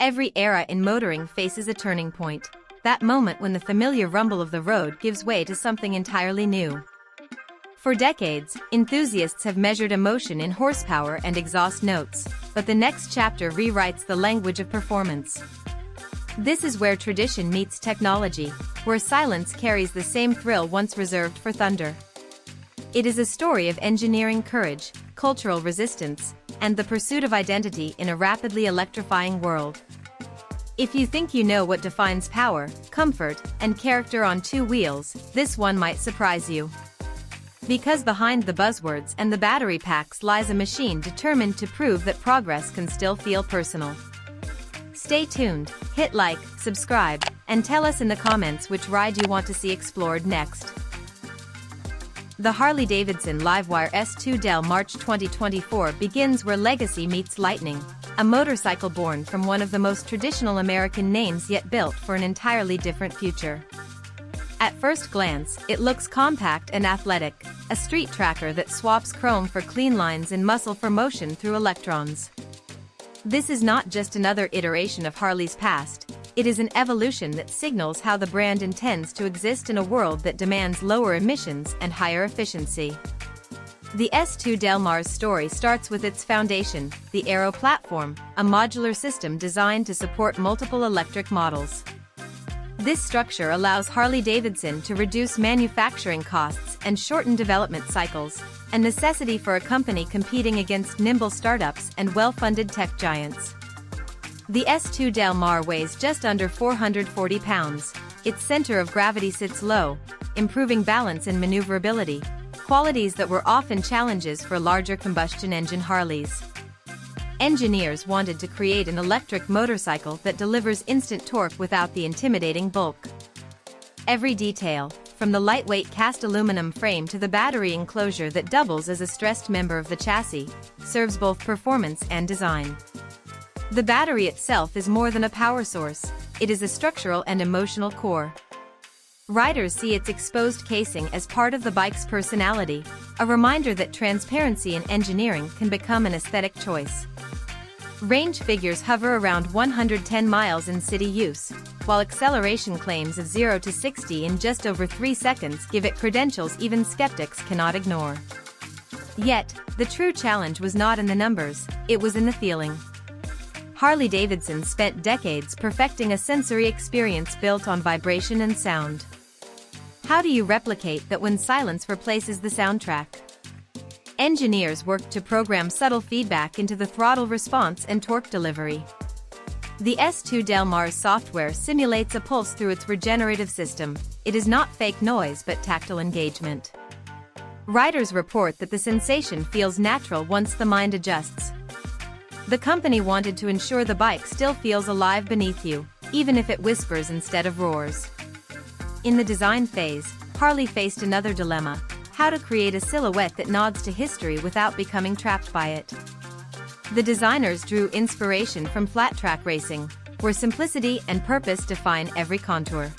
Every era in motoring faces a turning point, that moment when the familiar rumble of the road gives way to something entirely new. For decades, enthusiasts have measured emotion in horsepower and exhaust notes, but the next chapter rewrites the language of performance. This is where tradition meets technology, where silence carries the same thrill once reserved for thunder. It is a story of engineering courage, cultural resistance, and the pursuit of identity in a rapidly electrifying world. If you think you know what defines power, comfort, and character on two wheels, this one might surprise you. Because behind the buzzwords and the battery packs lies a machine determined to prove that progress can still feel personal. Stay tuned, hit like, subscribe, and tell us in the comments which ride you want to see explored next. The Harley-Davidson LiveWire S2 Del March 2024 begins where legacy meets lightning, a motorcycle born from one of the most traditional American names yet built for an entirely different future. At first glance, it looks compact and athletic, a street tracker that swaps chrome for clean lines and muscle for motion through electrons. This is not just another iteration of Harley's past, it is an evolution that signals how the brand intends to exist in a world that demands lower emissions and higher efficiency. The S2 Del Mar's story starts with its foundation, the Aero platform, a modular system designed to support multiple electric models. This structure allows Harley-Davidson to reduce manufacturing costs and shorten development cycles, a necessity for a company competing against nimble startups and well-funded tech giants. The S2 Del Mar weighs just under 440 pounds, its center of gravity sits low, improving balance and maneuverability, qualities that were often challenges for larger combustion engine Harleys. Engineers wanted to create an electric motorcycle that delivers instant torque without the intimidating bulk. Every detail, from the lightweight cast aluminum frame to the battery enclosure that doubles as a stressed member of the chassis, serves both performance and design. The battery itself is more than a power source, it is a structural and emotional core. Riders see its exposed casing as part of the bike's personality, a reminder that transparency in engineering can become an aesthetic choice. Range figures hover around 110 miles in city use, while acceleration claims of 0 to 60 in just over 3 seconds give it credentials even skeptics cannot ignore. Yet, the true challenge was not in the numbers, it was in the feeling. Harley-Davidson spent decades perfecting a sensory experience built on vibration and sound. How do you replicate that when silence replaces the soundtrack? Engineers worked to program subtle feedback into the throttle response and torque delivery. The S2 Del Mar's software simulates a pulse through its regenerative system. It is not fake noise but tactile engagement. Riders report that the sensation feels natural once the mind adjusts. The company wanted to ensure the bike still feels alive beneath you, even if it whispers instead of roars. In the design phase, Harley faced another dilemma: how to create a silhouette that nods to history without becoming trapped by it. The designers drew inspiration from flat-track racing, where simplicity and purpose define every contour.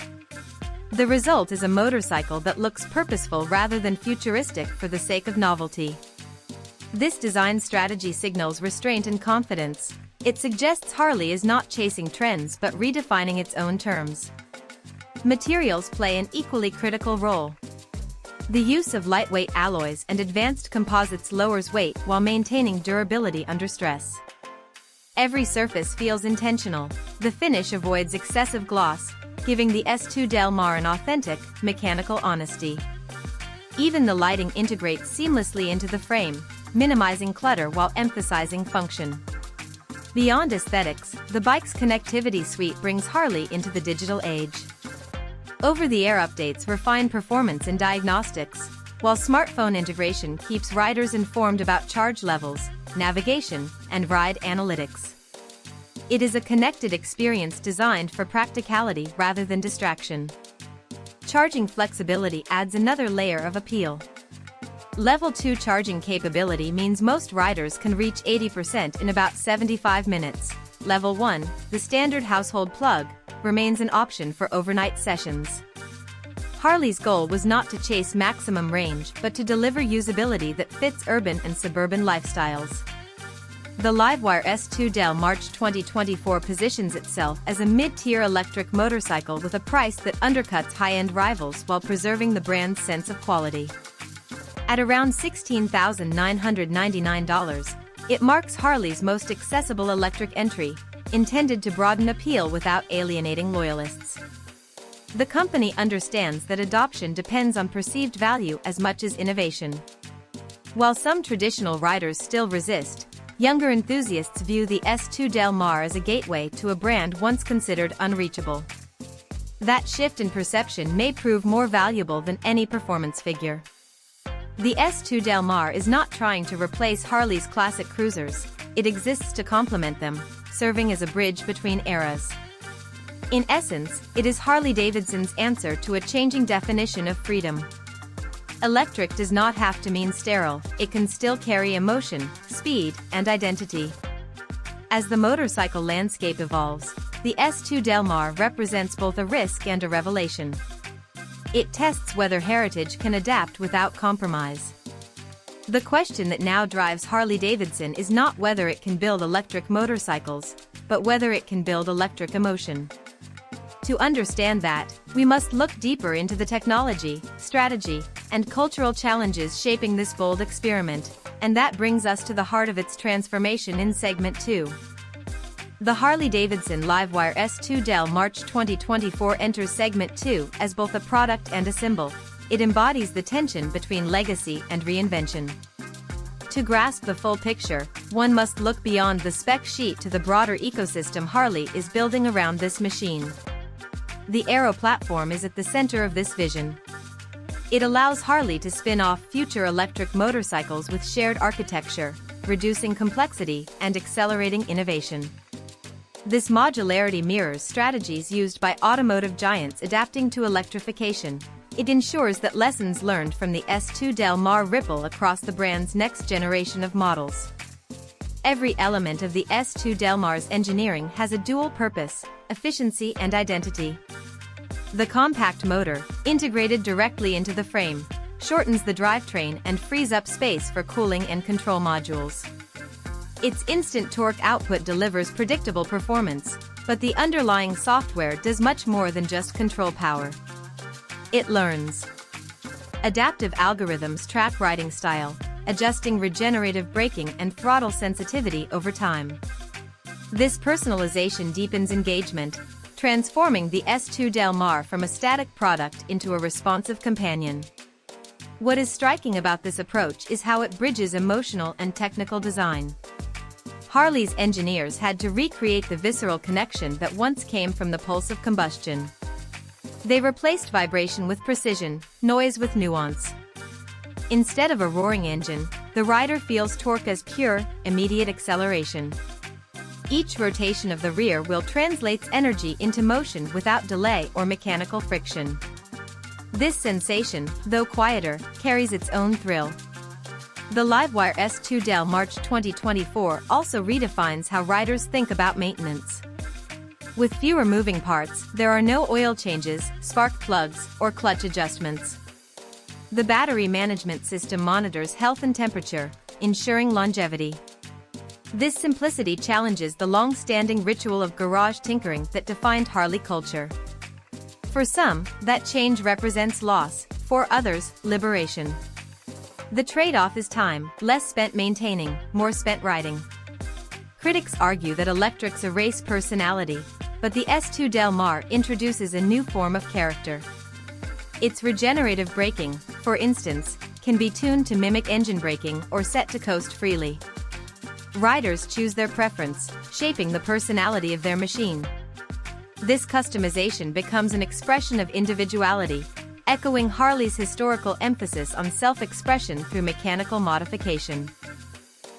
The result is a motorcycle that looks purposeful rather than futuristic for the sake of novelty. This design strategy signals restraint and confidence. It suggests Harley is not chasing trends but redefining its own terms. Materials play an equally critical role. The use of lightweight alloys and advanced composites lowers weight while maintaining durability under stress. Every surface feels intentional. The finish avoids excessive gloss, giving the S2 Del Mar an authentic, mechanical honesty. Even the lighting integrates seamlessly into the frame, minimizing clutter while emphasizing function. Beyond aesthetics, the bike's connectivity suite brings Harley into the digital age. Over-the-air updates refine performance and diagnostics, while smartphone integration keeps riders informed about charge levels, navigation, and ride analytics. It is a connected experience designed for practicality rather than distraction. Charging flexibility adds another layer of appeal. Level 2 charging capability means most riders can reach 80% in about 75 minutes. Level 1, the standard household plug, remains an option for overnight sessions. Harley's goal was not to chase maximum range but to deliver usability that fits urban and suburban lifestyles. The LiveWire S2 Del March 2024 positions itself as a mid-tier electric motorcycle with a price that undercuts high-end rivals while preserving the brand's sense of quality. At around $16,999, it marks Harley's most accessible electric entry, intended to broaden appeal without alienating loyalists. The company understands that adoption depends on perceived value as much as innovation. While some traditional riders still resist, younger enthusiasts view the S2 Del Mar as a gateway to a brand once considered unreachable. That shift in perception may prove more valuable than any performance figure. The S2 Del Mar is not trying to replace Harley's classic cruisers, it exists to complement them, serving as a bridge between eras. In essence, it is Harley-Davidson's answer to a changing definition of freedom. Electric does not have to mean sterile, it can still carry emotion, speed, and identity. As the motorcycle landscape evolves, the S2 Del Mar represents both a risk and a revelation. It tests whether heritage can adapt without compromise. The question that now drives Harley-Davidson is not whether it can build electric motorcycles, but whether it can build electric emotion. To understand that, we must look deeper into the technology, strategy, and cultural challenges shaping this bold experiment, and that brings us to the heart of its transformation in Segment 2. The Harley-Davidson LiveWire S2 Del March 2024 enters Segment 2 as both a product and a symbol. It embodies the tension between legacy and reinvention. To grasp the full picture, one must look beyond the spec sheet to the broader ecosystem Harley is building around this machine. The Aero platform is at the center of this vision. It allows Harley to spin off future electric motorcycles with shared architecture, reducing complexity and accelerating innovation. This modularity mirrors strategies used by automotive giants adapting to electrification. It ensures that lessons learned from the S2 Del Mar ripple across the brand's next generation of models. Every element of the S2 Del Mar's engineering has a dual purpose: efficiency and identity. The compact motor, integrated directly into the frame, shortens the drivetrain and frees up space for cooling and control modules. Its instant torque output delivers predictable performance, but the underlying software does much more than just control power. It learns. Adaptive algorithms track riding style, adjusting regenerative braking and throttle sensitivity over time. This personalization deepens engagement, transforming the S2 Del Mar from a static product into a responsive companion. What is striking about this approach is how it bridges emotional and technical design. Harley's engineers had to recreate the visceral connection that once came from the pulse of combustion. They replaced vibration with precision, noise with nuance. Instead of a roaring engine, the rider feels torque as pure, immediate acceleration. Each rotation of the rear wheel translates energy into motion without delay or mechanical friction. This sensation, though quieter, carries its own thrill. The LiveWire S2 Del March 2024 also redefines how riders think about maintenance. With fewer moving parts, there are no oil changes, spark plugs, or clutch adjustments. The battery management system monitors health and temperature, ensuring longevity. This simplicity challenges the long-standing ritual of garage tinkering that defined Harley culture. For some, that change represents loss, for others, liberation. The trade-off is time, less spent maintaining, more spent riding. Critics argue that electrics erase personality, but the S2 Del Mar introduces a new form of character. Its regenerative braking, for instance, can be tuned to mimic engine braking or set to coast freely. Riders choose their preference, shaping the personality of their machine. This customization becomes an expression of individuality, echoing Harley's historical emphasis on self-expression through mechanical modification.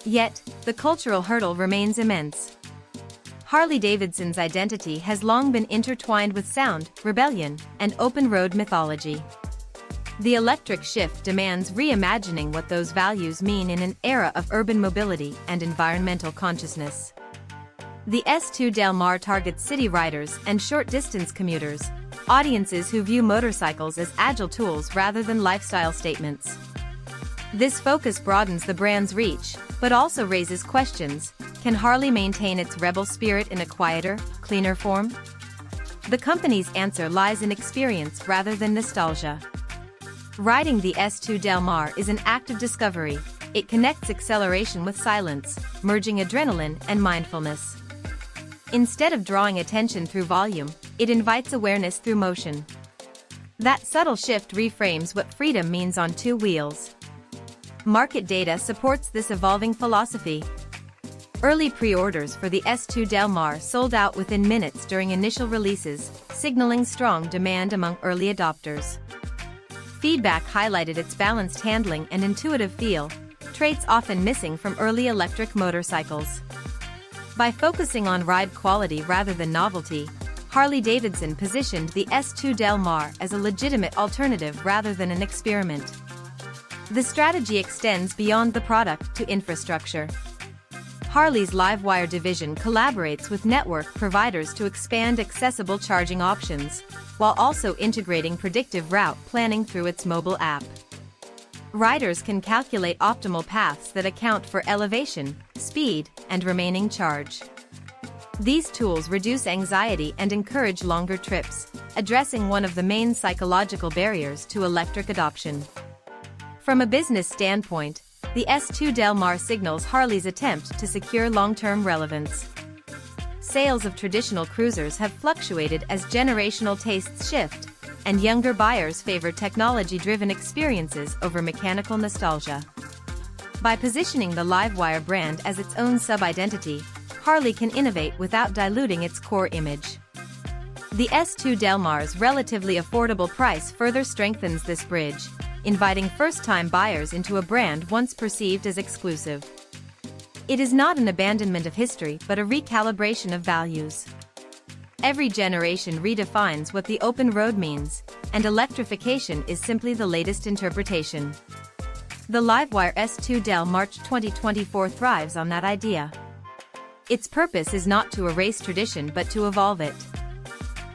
Yet, the cultural hurdle remains immense. Harley-Davidson's identity has long been intertwined with sound, rebellion, and open-road mythology. The electric shift demands reimagining what those values mean in an era of urban mobility and environmental consciousness. The S2 Del Mar targets city riders and short-distance commuters, audiences who view motorcycles as agile tools rather than lifestyle statements. This focus broadens the brand's reach, but also raises questions. Can Harley maintain its rebel spirit in a quieter, cleaner form? The company's answer lies in experience rather than nostalgia. Riding the S2 Del Mar is an act of discovery. It connects acceleration with silence, merging adrenaline and mindfulness. Instead of drawing attention through volume, it invites awareness through motion. That subtle shift reframes what freedom means on two wheels. Market data supports this evolving philosophy. Early pre-orders for the S2 Del Mar sold out within minutes during initial releases, signaling strong demand among early adopters. Feedback highlighted its balanced handling and intuitive feel, traits often missing from early electric motorcycles. By focusing on ride quality rather than novelty, Harley-Davidson positioned the S2 Del Mar as a legitimate alternative rather than an experiment. The strategy extends beyond the product to infrastructure. Harley's LiveWire division collaborates with network providers to expand accessible charging options, while also integrating predictive route planning through its mobile app. Riders can calculate optimal paths that account for elevation, speed, and remaining charge. These tools reduce anxiety and encourage longer trips, addressing one of the main psychological barriers to electric adoption. From a business standpoint, the S2 Del Mar signals Harley's attempt to secure long-term relevance. Sales of traditional cruisers have fluctuated as generational tastes shift, and younger buyers favor technology-driven experiences over mechanical nostalgia. By positioning the LiveWire brand as its own sub-identity, Harley can innovate without diluting its core image. The S2 Del Mar's relatively affordable price further strengthens this bridge, inviting first-time buyers into a brand once perceived as exclusive. It is not an abandonment of history but a recalibration of values. Every generation redefines what the open road means, and electrification is simply the latest interpretation. The LiveWire S2 Del March 2024 thrives on that idea. Its purpose is not to erase tradition but to evolve it.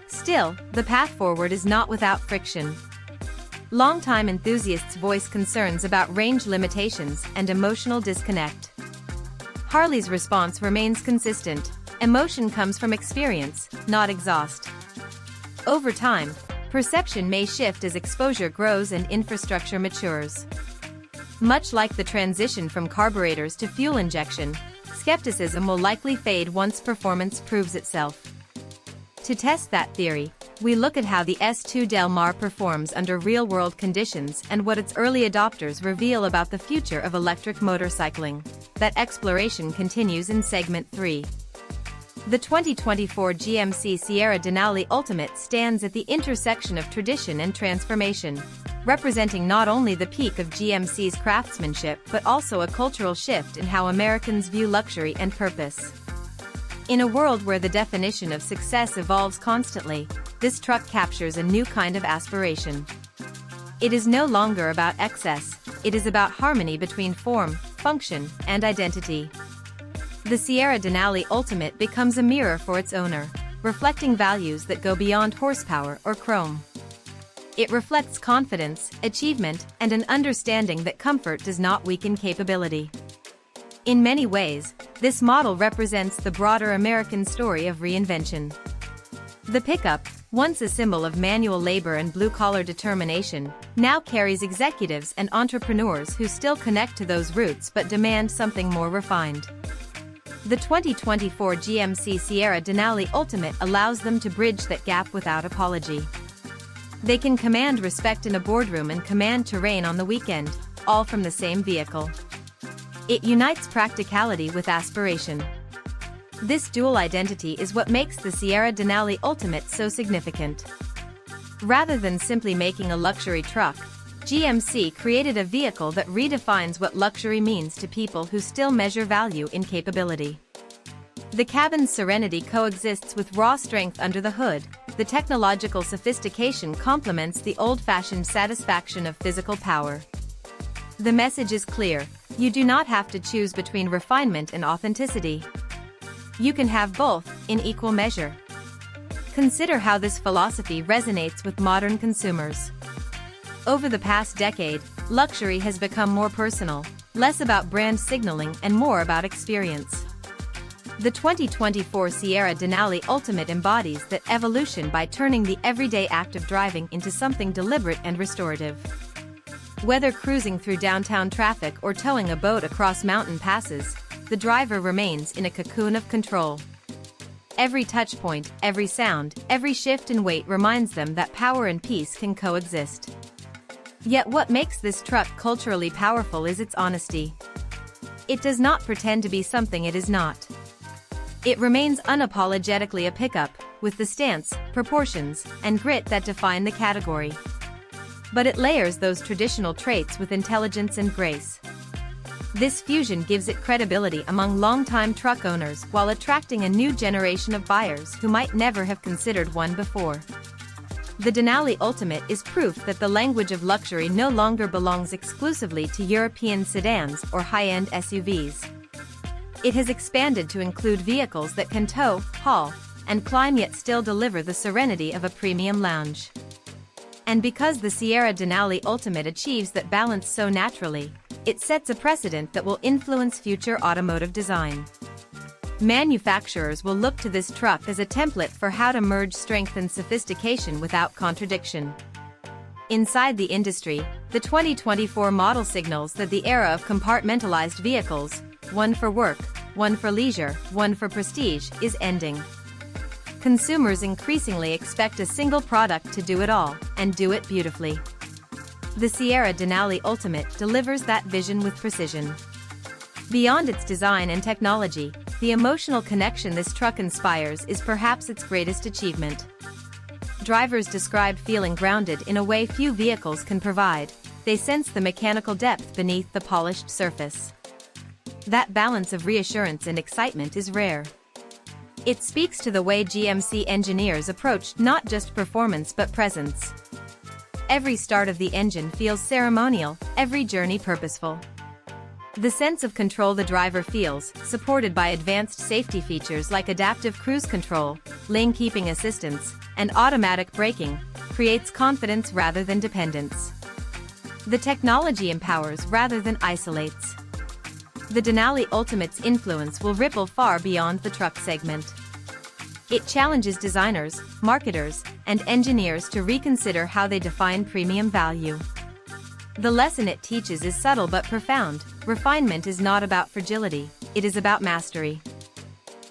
Still, the path forward is not without friction. Longtime enthusiasts voice concerns about range limitations and emotional disconnect. Harley's response remains consistent. Emotion comes from experience, not exhaust. Over time, perception may shift as exposure grows and infrastructure matures. Much like the transition from carburetors to fuel injection, skepticism will likely fade once performance proves itself. To test that theory, we look at how the S2 Del Mar performs under real-world conditions and what its early adopters reveal about the future of electric motorcycling. That exploration continues in Segment 3. The 2024 GMC Sierra Denali Ultimate stands at the intersection of tradition and transformation, representing not only the peak of GMC's craftsmanship but also a cultural shift in how Americans view luxury and purpose. In a world where the definition of success evolves constantly, this truck captures a new kind of aspiration. It is no longer about excess, it is about harmony between form, function, and identity. The Sierra Denali Ultimate becomes a mirror for its owner, reflecting values that go beyond horsepower or chrome. It reflects confidence, achievement, and an understanding that comfort does not weaken capability. In many ways, this model represents the broader American story of reinvention. The pickup, once a symbol of manual labor and blue-collar determination, now carries executives and entrepreneurs who still connect to those roots but demand something more refined. The 2024 GMC Sierra Denali Ultimate allows them to bridge that gap without apology. They can command respect in a boardroom and command terrain on the weekend, all from the same vehicle. It unites practicality with aspiration. This dual identity is what makes the Sierra Denali Ultimate so significant. Rather than simply making a luxury truck, GMC created a vehicle that redefines what luxury means to people who still measure value in capability. The cabin's serenity coexists with raw strength under the hood. The technological sophistication complements the old-fashioned satisfaction of physical power. The message is clear: you do not have to choose between refinement and authenticity. You can have both, in equal measure. Consider how this philosophy resonates with modern consumers. Over the past decade, luxury has become more personal, less about brand signaling and more about experience. The 2024 Sierra Denali Ultimate embodies that evolution by turning the everyday act of driving into something deliberate and restorative. Whether cruising through downtown traffic or towing a boat across mountain passes, the driver remains in a cocoon of control. Every touchpoint, every sound, every shift in weight reminds them that power and peace can coexist. Yet what makes this truck culturally powerful is its honesty. It does not pretend to be something it is not. It remains unapologetically a pickup, with the stance, proportions, and grit that define the category. But it layers those traditional traits with intelligence and grace. This fusion gives it credibility among longtime truck owners while attracting a new generation of buyers who might never have considered one before. The Denali Ultimate is proof that the language of luxury no longer belongs exclusively to European sedans or high-end SUVs. It has expanded to include vehicles that can tow, haul, and climb yet still deliver the serenity of a premium lounge. And because the Sierra Denali Ultimate achieves that balance so naturally, it sets a precedent that will influence future automotive design. Manufacturers will look to this truck as a template for how to merge strength and sophistication without contradiction. Inside the industry, the 2024 model signals that the era of compartmentalized vehicles, one for work, one for leisure, one for prestige, is ending. Consumers increasingly expect a single product to do it all, and do it beautifully. The Sierra Denali Ultimate delivers that vision with precision. Beyond its design and technology, the emotional connection this truck inspires is perhaps its greatest achievement. Drivers describe feeling grounded in a way few vehicles can provide. They sense the mechanical depth beneath the polished surface. That balance of reassurance and excitement is rare. It speaks to the way GMC engineers approached not just performance but presence. Every start of the engine feels ceremonial, every journey purposeful. The sense of control the driver feels, supported by advanced safety features like adaptive cruise control, lane keeping assistance, and automatic braking, creates confidence rather than dependence. The technology empowers rather than isolates. The Denali Ultimate's influence will ripple far beyond the truck segment. It challenges designers, marketers, and engineers to reconsider how they define premium value. The lesson it teaches is subtle but profound. Refinement is not about fragility, it is about mastery.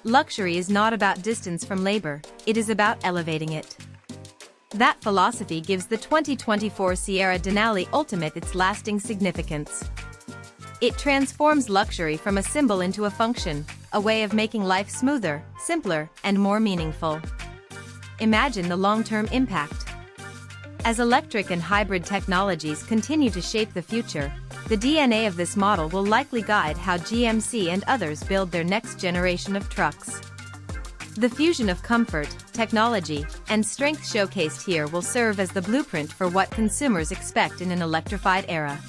Luxury is not about distance from labor, it is about elevating it. That philosophy gives the 2024 Sierra Denali Ultimate its lasting significance. It transforms luxury from a symbol into a function, a way of making life smoother, simpler, and more meaningful. Imagine the long-term impact. As electric and hybrid technologies continue to shape the future, the DNA of this model will likely guide how GMC and others build their next generation of trucks. The fusion of comfort, technology, and strength showcased here will serve as the blueprint for what consumers expect in an electrified era.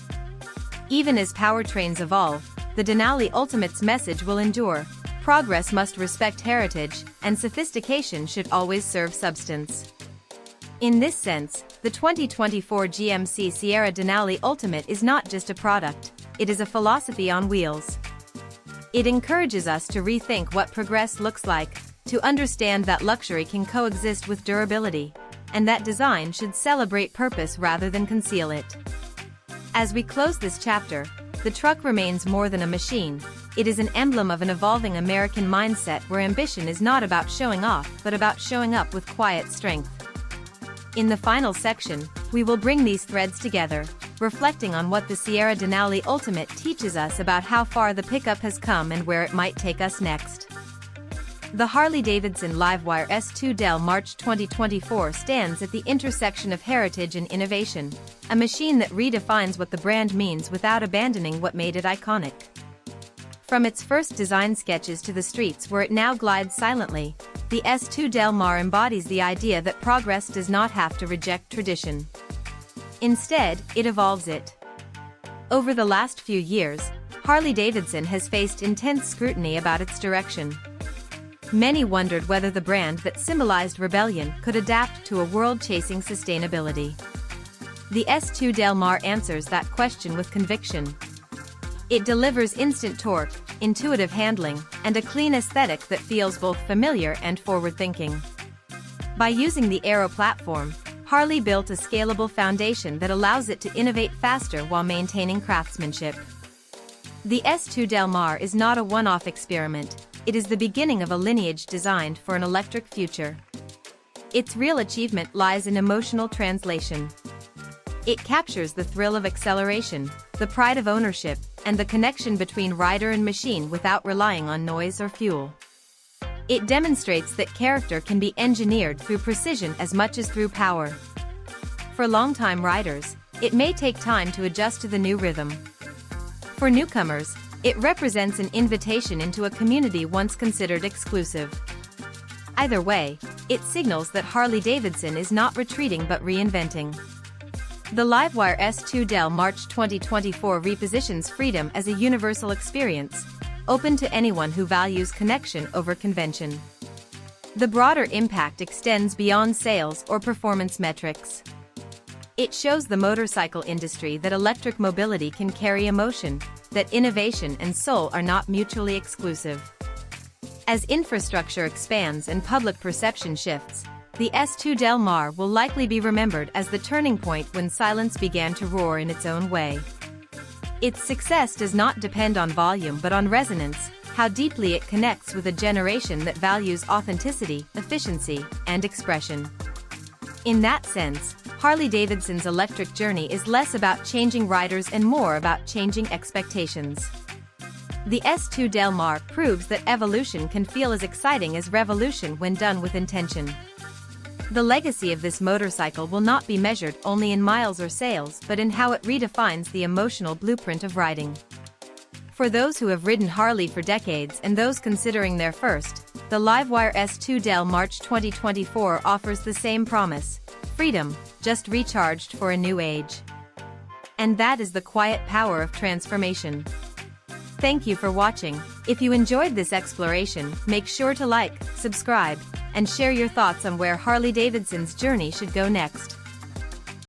Even as powertrains evolve, the Denali Ultimate's message will endure. Progress must respect heritage, and sophistication should always serve substance. In this sense, the 2024 GMC Sierra Denali Ultimate is not just a product, it is a philosophy on wheels. It encourages us to rethink what progress looks like, to understand that luxury can coexist with durability, and that design should celebrate purpose rather than conceal it. As we close this chapter, the truck remains more than a machine. It is an emblem of an evolving American mindset where ambition is not about showing off but about showing up with quiet strength. In the final section, we will bring these threads together, reflecting on what the Sierra Denali Ultimate teaches us about how far the pickup has come and where it might take us next. The Harley-Davidson LiveWire S2 Del March 2024 stands at the intersection of heritage and innovation, a machine that redefines what the brand means without abandoning what made it iconic. From its first design sketches to the streets where it now glides silently, the S2 Del Mar embodies the idea that progress does not have to reject tradition. Instead, it evolves it. Over the last few years, Harley-Davidson has faced intense scrutiny about its direction. Many wondered whether the brand that symbolized rebellion could adapt to a world chasing sustainability. The S2 Del Mar answers that question with conviction. It delivers instant torque, intuitive handling, and a clean aesthetic that feels both familiar and forward-thinking. By using the Aero platform, Harley built a scalable foundation that allows it to innovate faster while maintaining craftsmanship. The S2 Del Mar is not a one-off experiment, it is the beginning of a lineage designed for an electric future. Its real achievement lies in emotional translation. It captures the thrill of acceleration, the pride of ownership, and the connection between rider and machine without relying on noise or fuel. It demonstrates that character can be engineered through precision as much as through power. For longtime riders, it may take time to adjust to the new rhythm. For newcomers, it represents an invitation into a community once considered exclusive. Either way, it signals that Harley-Davidson is not retreating but reinventing. The LiveWire S2 Del March 2024 repositions freedom as a universal experience, open to anyone who values connection over convention. The broader impact extends beyond sales or performance metrics. It shows the motorcycle industry that electric mobility can carry emotion, that innovation and soul are not mutually exclusive. As infrastructure expands and public perception shifts, the S2 Del Mar will likely be remembered as the turning point when silence began to roar in its own way. Its success does not depend on volume but on resonance, how deeply it connects with a generation that values authenticity, efficiency, and expression. In that sense, Harley-Davidson's electric journey is less about changing riders and more about changing expectations. The S2 Del Mar proves that evolution can feel as exciting as revolution when done with intention. The legacy of this motorcycle will not be measured only in miles or sales but in how it redefines the emotional blueprint of riding. For those who have ridden Harley for decades and those considering their first, the LiveWire S2 Del March 2024 offers the same promise: freedom, just recharged for a new age. And that is the quiet power of transformation. Thank you for watching. If you enjoyed this exploration, make sure to like, subscribe, and share your thoughts on where Harley-Davidson's journey should go next.